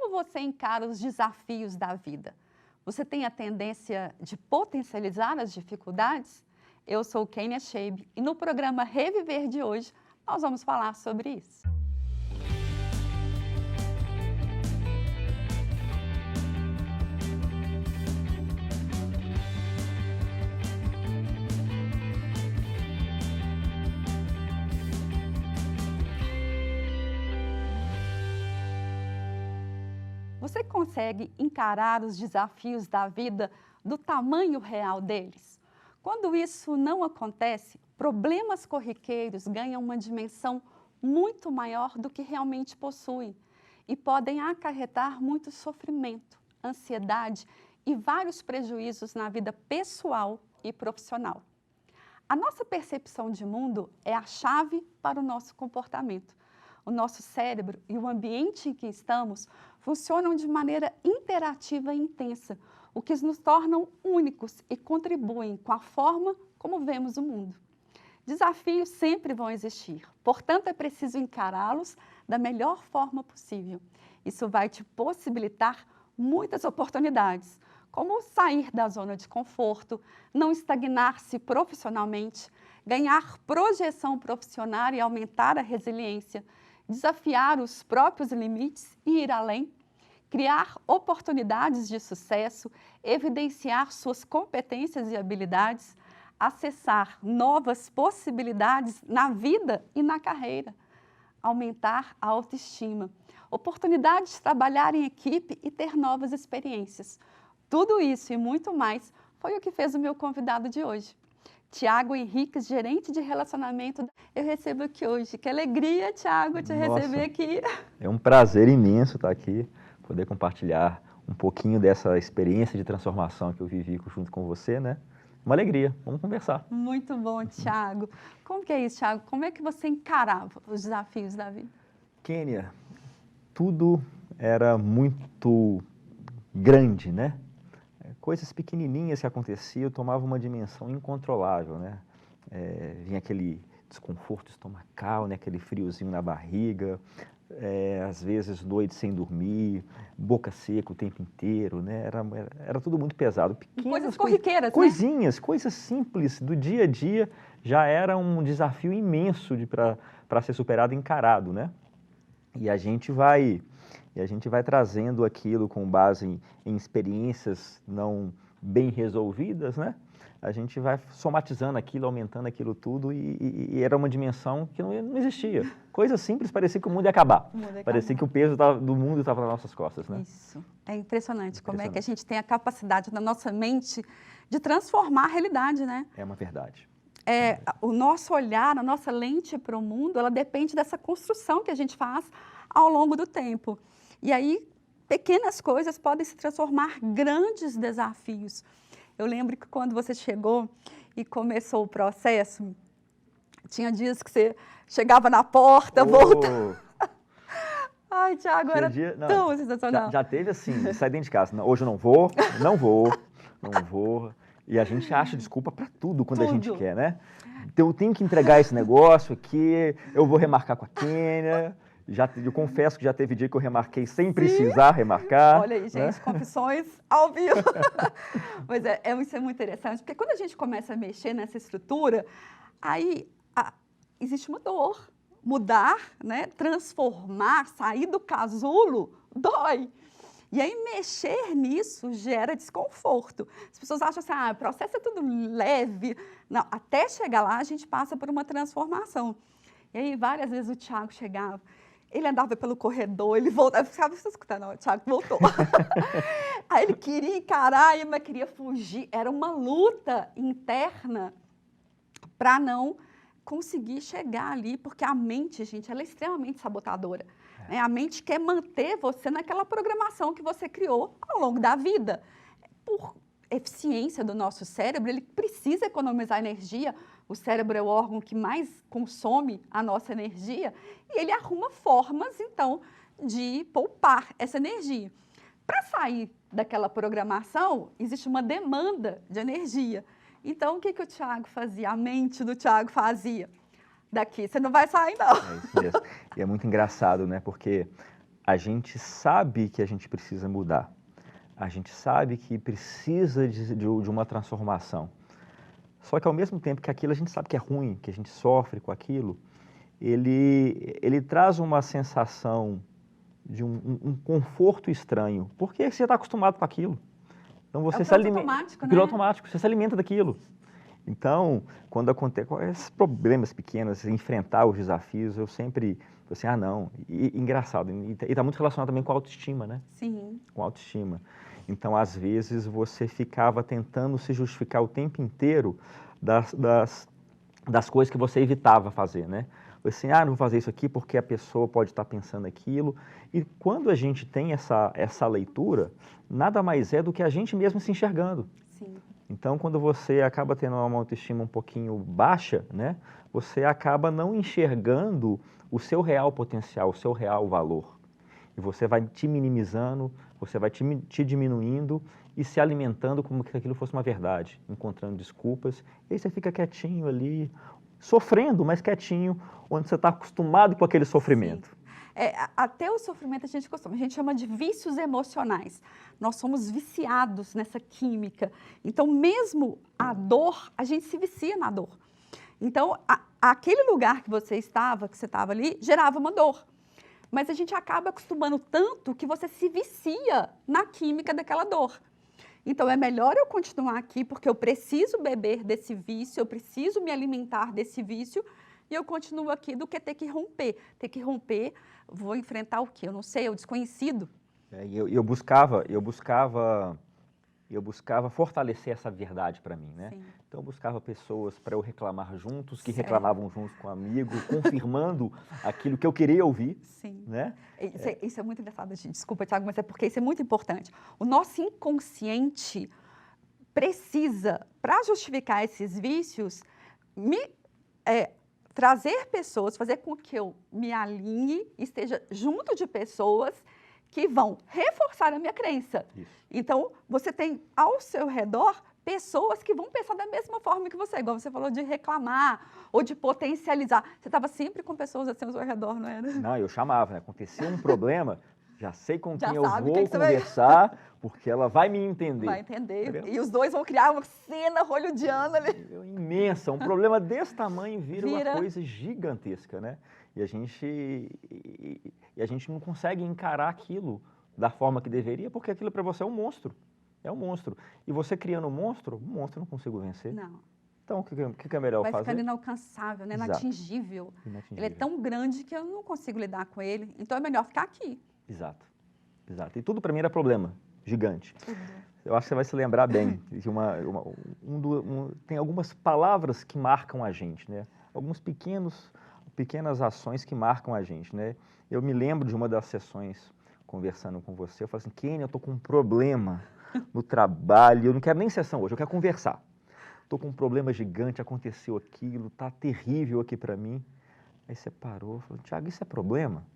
Como você encara os desafios da vida? Você tem a tendência de potencializar as dificuldades? Eu sou Kênia Sheib e no programa Reviver de hoje nós vamos falar sobre isso. Você consegue encarar os desafios da vida do tamanho real deles? Quando isso não acontece, problemas corriqueiros ganham uma dimensão muito maior do que realmente possuem e podem acarretar muito sofrimento, ansiedade e vários prejuízos na vida pessoal e profissional. A nossa percepção de mundo é a chave para o nosso comportamento. O nosso cérebro e o ambiente em que estamos funcionam de maneira interativa e intensa, o que nos tornam únicos e contribuem com a forma como vemos o mundo. Desafios sempre vão existir, portanto é preciso encará-los da melhor forma possível. Isso vai te possibilitar muitas oportunidades, como sair da zona de conforto, não estagnar-se profissionalmente, ganhar projeção profissional e aumentar a resiliência, desafiar os próprios limites e ir além, criar oportunidades de sucesso, evidenciar suas competências e habilidades, acessar novas possibilidades na vida e na carreira, aumentar a autoestima, oportunidades de trabalhar em equipe e ter novas experiências. Tudo isso e muito mais foi o que fez o meu convidado de hoje. Tiago Henriques, gerente de relacionamento, eu recebo aqui hoje. Que alegria, Tiago, te receber aqui. É um prazer imenso estar aqui, poder compartilhar um pouquinho dessa experiência de transformação que eu vivi junto com você, né? Uma alegria, vamos conversar. Muito bom, Tiago. Como que é isso, Tiago? Como é que você encarava os desafios da vida? Kênia, tudo era muito grande, né? Coisas pequenininhas que aconteciam tomavam uma dimensão incontrolável, né? Vinha aquele desconforto estomacal, né? Aquele friozinho na barriga, às vezes noite sem dormir, boca seca o tempo inteiro, né? Era tudo muito pesado. Pequenas coisas corriqueiras, coisinhas, coisas simples do dia a dia já era um desafio imenso para ser superado e encarado, né? E a gente vai trazendo aquilo com base em experiências não bem resolvidas, né? A gente vai somatizando aquilo, aumentando aquilo tudo e era uma dimensão que não existia. Coisa simples, parecia que o mundo ia acabar. Parecia que o peso do mundo estava nas nossas costas, né? Isso. É impressionante como é que a gente tem a capacidade na nossa mente de transformar a realidade, né? É uma verdade. O nosso olhar, a nossa lente para o mundo, ela depende dessa construção que a gente faz ao longo do tempo. E aí, pequenas coisas podem se transformar em grandes desafios. Eu lembro que quando você chegou e começou o processo, tinha dias que você chegava na porta, voltava. Ai, Tiago, era tão sensacional. Já teve assim, sair dentro de casa. Hoje eu não vou. E a gente acha desculpa para tudo quando a gente quer, né? Então eu tenho que entregar esse negócio aqui, eu vou remarcar com a Kênia. Eu confesso que já teve dia que eu remarquei sem precisar remarcar. Olha aí, gente, né? Confissões ao vivo. Mas isso é muito interessante, porque quando a gente começa a mexer nessa estrutura, aí existe uma dor. Mudar, né? Transformar, sair do casulo, dói. E aí mexer nisso gera desconforto. As pessoas acham assim, o processo é tudo leve. Não, até chegar lá a gente passa por uma transformação. E aí várias vezes o Tiago chegava, ele andava pelo corredor, ele voltava, eu ficava escutando, o Tiago voltou. Aí ele queria encarar, mas queria fugir. Era uma luta interna para não conseguir chegar ali, porque a mente, gente, ela é extremamente sabotadora. Né? A mente quer manter você naquela programação que você criou ao longo da vida. Por eficiência do nosso cérebro, ele precisa economizar energia. O cérebro é o órgão que mais consome a nossa energia e ele arruma formas, então, de poupar essa energia. Para sair daquela programação, existe uma demanda de energia. Então, o que o Tiago fazia? A mente do Tiago fazia. Daqui você não vai sair, não. É isso mesmo. E é muito engraçado, né? Porque a gente sabe que a gente precisa mudar. A gente sabe que precisa de uma transformação. Só que ao mesmo tempo que aquilo a gente sabe que é ruim, que a gente sofre com aquilo, ele traz uma sensação de um conforto estranho, porque você está acostumado com aquilo. Então você se alimenta, automático, piloto né? automático, você se alimenta daquilo. Então, quando acontece esses problemas pequenos, enfrentar os desafios, eu sempre assim, não, engraçado, e está muito relacionado também com a autoestima, né? Sim. Com a autoestima. Então, às vezes, você ficava tentando se justificar o tempo inteiro das coisas que você evitava fazer, né? Assim, não vou fazer isso aqui porque a pessoa pode estar pensando aquilo. E quando a gente tem essa leitura, nada mais é do que a gente mesmo se enxergando. Sim. Então, quando você acaba tendo uma autoestima um pouquinho baixa, né? Você acaba não enxergando o seu real potencial, o seu real valor. E você vai te minimizando, você vai te diminuindo e se alimentando como se aquilo fosse uma verdade, encontrando desculpas. E aí você fica quietinho ali, sofrendo, mas quietinho, onde você está acostumado com aquele sofrimento. Sim. Até o sofrimento a gente chama de vícios emocionais. Nós somos viciados nessa química. Então, mesmo a dor, a gente se vicia na dor. Então, aquele lugar que você estava ali, gerava uma dor. Mas a gente acaba acostumando tanto que você se vicia na química daquela dor. Então, é melhor eu continuar aqui porque eu preciso beber desse vício, eu preciso me alimentar desse vício e eu continuo aqui do que ter que romper. Ter que romper, vou enfrentar o quê? Eu não sei, é o desconhecido. Eu buscava fortalecer essa verdade para mim, né? Sim. Então eu buscava pessoas para eu reclamar juntos, que Certo. reclamavam juntos com um amigo, confirmando aquilo que eu queria ouvir. Sim. Né? Isso é muito engraçado, gente. Desculpa, Thiago, mas é porque isso é muito importante. O nosso inconsciente precisa, para justificar esses vícios, trazer pessoas, fazer com que eu me alinhe, esteja junto de pessoas que vão reforçar a minha crença. Isso. Então, você tem ao seu redor pessoas que vão pensar da mesma forma que você, igual você falou de reclamar ou de potencializar. Você estava sempre com pessoas assim ao seu redor, não era? Não, eu chamava, né? Acontecia um problema, já sei com Já quem eu sabe vou quem que você conversar, porque ela vai me entender. Vai entender. Entendeu? E os dois vão criar uma cena hollywoodiana ali. Imensa. Um problema desse tamanho vira uma Vira. coisa gigantesca, né? E a gente não consegue encarar aquilo da forma que deveria, porque aquilo para você é um monstro. É um monstro. E você criando um monstro eu não consigo vencer. Não. Então, o que é melhor Vai fazer? ficando inalcançável, né? Exato. Inatingível. Inatingível. Ele é tão grande que eu não consigo lidar com ele. Então, é melhor ficar aqui. Exato. Exato. E tudo para mim era problema. Gigante. Tudo. Eu acho que você vai se lembrar bem de tem algumas palavras que marcam a gente, né? Algumas pequenas ações que marcam a gente, né? Eu me lembro de uma das sessões conversando com você, eu falei assim, Kênia, eu tô com um problema no trabalho, eu não quero nem sessão hoje, eu quero conversar. Tô com um problema gigante, aconteceu aquilo, tá terrível aqui para mim. Aí você parou, falou, Thiago, isso é problema?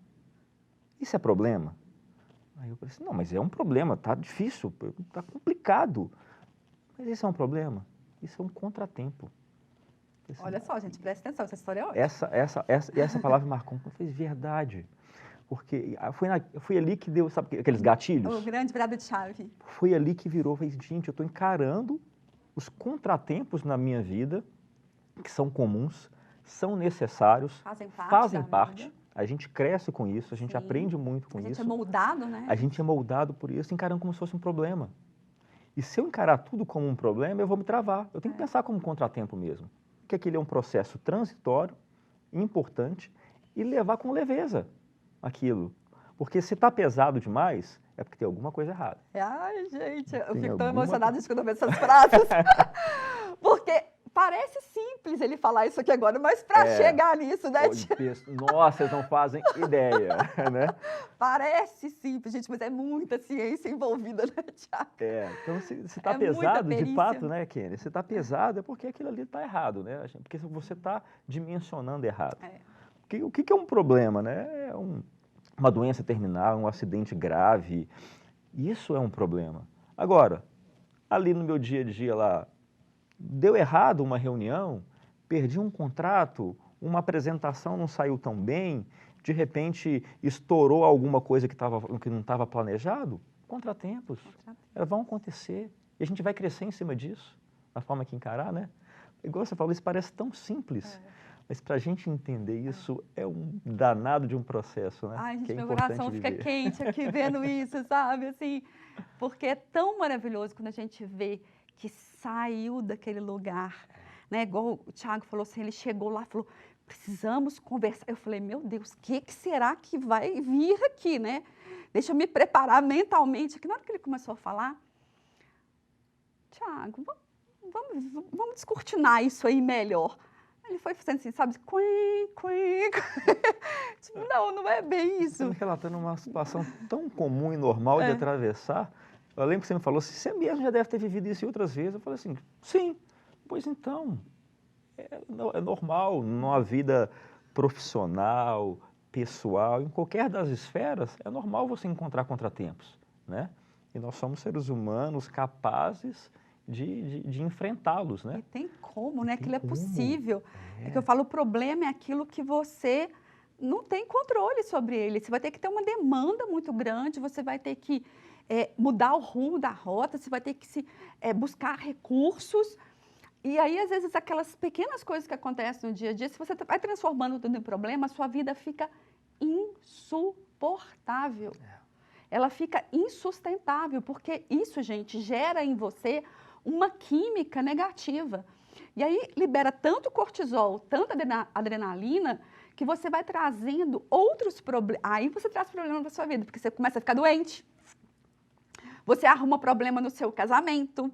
Isso é problema? Aí eu falei assim, não, mas é um problema, tá difícil, tá complicado. Mas isso é um problema? Isso é um contratempo. Assim, Olha só, gente, presta atenção, essa história é ótima. Essa palavra marcou, eu falei, verdade. Porque foi ali que deu, sabe, aqueles gatilhos? O grande virada de chave. Foi ali que virou, falei, gente, eu estou encarando os contratempos na minha vida, que são comuns, são necessários, Fazem parte. A gente cresce com isso, a gente Sim. aprende muito com isso. A gente é moldado, né? A gente é moldado por isso, encarando como se fosse um problema. E se eu encarar tudo como um problema, eu vou me travar. Eu tenho que pensar como um contratempo mesmo. Porque aquele é um processo transitório, importante, e levar com leveza aquilo. Porque se está pesado demais, é porque tem alguma coisa errada. Ai, gente, eu Tem fico tão alguma emocionada escutando essas frases. Porque parece simples ele falar isso aqui agora, mas para chegar nisso, né, Nossa, vocês não fazem ideia, né? Parece simples, gente, mas é muita ciência envolvida, né, Thiago? Então se está pesado, de perícia. fato, né, Kênia? Se está pesado é porque aquilo ali está errado, né? Porque você está dimensionando errado. O que é um problema, né? É uma doença terminal, um acidente grave. Isso é um problema. Agora, ali no meu dia a dia lá, deu errado uma reunião, perdi um contrato, uma apresentação não saiu tão bem, de repente estourou alguma coisa que não estava planejado, contratempos. Elas vão acontecer e a gente vai crescer em cima disso, da forma que encarar, né? Igual você falou, isso parece tão simples, mas para a gente entender isso é um danado de um processo, né? Ai, gente, que é meu importante coração fica viver. quente aqui vendo isso, sabe? Assim, porque é tão maravilhoso quando a gente vê que saiu daquele lugar, né? Igual o Thiago falou assim, ele chegou lá e falou, precisamos conversar. Eu falei, meu Deus, o que será que vai vir aqui, né? Deixa eu me preparar mentalmente. Que na hora que ele começou a falar, Thiago, vamos descortinar isso aí melhor. Ele foi fazendo assim, sabe? Tipo, não é bem Você isso. está me relatando uma situação tão comum e normal de atravessar. Eu lembro que você me falou assim, você mesmo já deve ter vivido isso outras vezes. Eu falei assim, sim, pois então, é normal, numa vida profissional, pessoal, em qualquer das esferas, é normal você encontrar contratempos, né? E nós somos seres humanos capazes de enfrentá-los, né? E tem como, né? Tem Aquilo é como. possível. É que eu falo, o problema é aquilo que você não tem controle sobre ele. Você vai ter que ter uma demanda muito grande, você vai ter que mudar o rumo da rota, você vai ter que buscar recursos. E aí, às vezes, aquelas pequenas coisas que acontecem no dia a dia, se você vai transformando tudo em problema, a sua vida fica insuportável. Ela fica insustentável, porque isso, gente, gera em você uma química negativa. E aí libera tanto cortisol, tanta adrenalina, que você vai trazendo outros problemas. Aí você traz problemas para sua vida, porque você começa a ficar doente. Você arruma problema no seu casamento.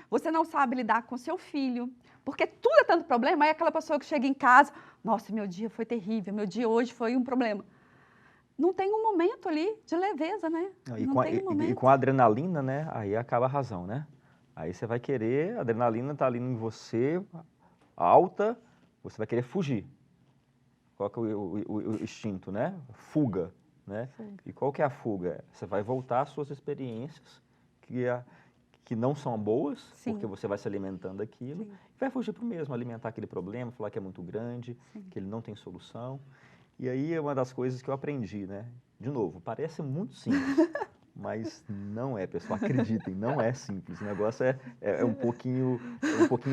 Você não sabe lidar com seu filho. Porque tudo é tanto problema. Aí aquela pessoa que chega em casa, nossa, meu dia foi terrível, meu dia hoje foi um problema. Não tem um momento ali de leveza, né? E com a adrenalina, né? Aí acaba a razão, né? Aí você vai querer, a adrenalina está ali em você, alta, você vai querer fugir. Qual que é o instinto, né? Fuga, né? E qual que é a fuga? Você vai voltar às suas experiências, que não são boas, porque você vai se alimentando daquilo, e vai fugir para o mesmo, alimentar aquele problema, falar que é muito grande, que ele não tem solução. E aí é uma das coisas que eu aprendi, né? De novo, parece muito simples, mas não é, pessoal. Acreditem, não é simples. O negócio é um pouquinho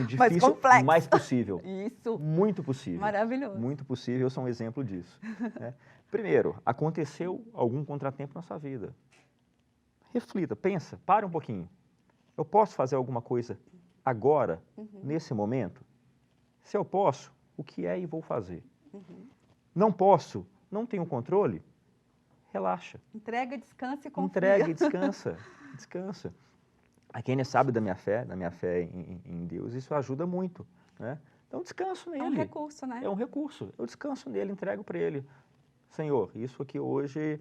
difícil, mas possível. Isso. Muito possível. Maravilhoso. Muito possível, eu sou um exemplo disso. Né? Primeiro, aconteceu algum contratempo na sua vida. Reflita, pensa, pare um pouquinho. Eu posso fazer alguma coisa agora, nesse momento? Se eu posso, o que é e vou fazer? Não posso, não tenho controle? Relaxa. Entrega, descansa e confia. Entrega e descansa. Descansa. A quem sabe da minha fé em Deus, isso ajuda muito, né? Então, descanso nele. É um recurso, né? É um recurso. Eu descanso nele, entrego para ele. Senhor, isso aqui hoje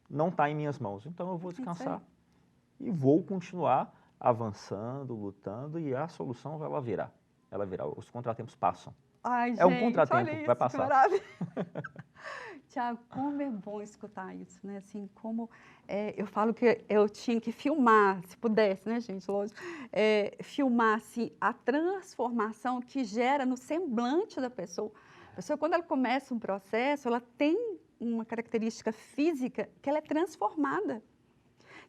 não está em minhas mãos, então eu vou descansar. E vou continuar avançando, lutando, e a solução ela virá. Ela virá. Os contratempos passam. Ai, gente, é um contratempo, olha isso, vai passar. Que maravilha. Tiago, como é bom escutar isso, né? Assim, como eu falo que eu tinha que filmar, se pudesse, né, gente? Lógico. Filmar, assim, a transformação que gera no semblante da pessoa. A pessoa, quando ela começa um processo, ela tem uma característica física que ela é transformada.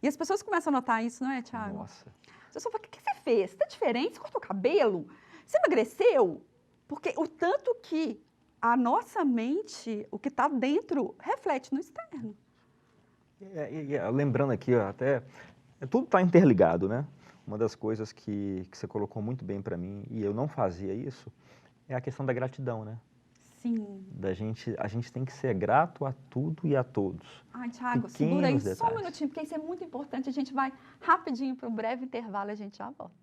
E as pessoas começam a notar isso, não é, Tiago? Nossa. As pessoas falam, o que você fez? Você está diferente? Você cortou o cabelo? Você emagreceu? Porque o tanto que a nossa mente, o que está dentro, reflete no externo. Lembrando aqui, até tudo está interligado, né? Uma das coisas que você colocou muito bem para mim, e eu não fazia isso, é a questão da gratidão, né? Sim. A gente tem que ser grato a tudo e a todos. Ai, Tiago, segura aí só um minutinho, porque isso é muito importante. A gente vai rapidinho para um breve intervalo e a gente já volta.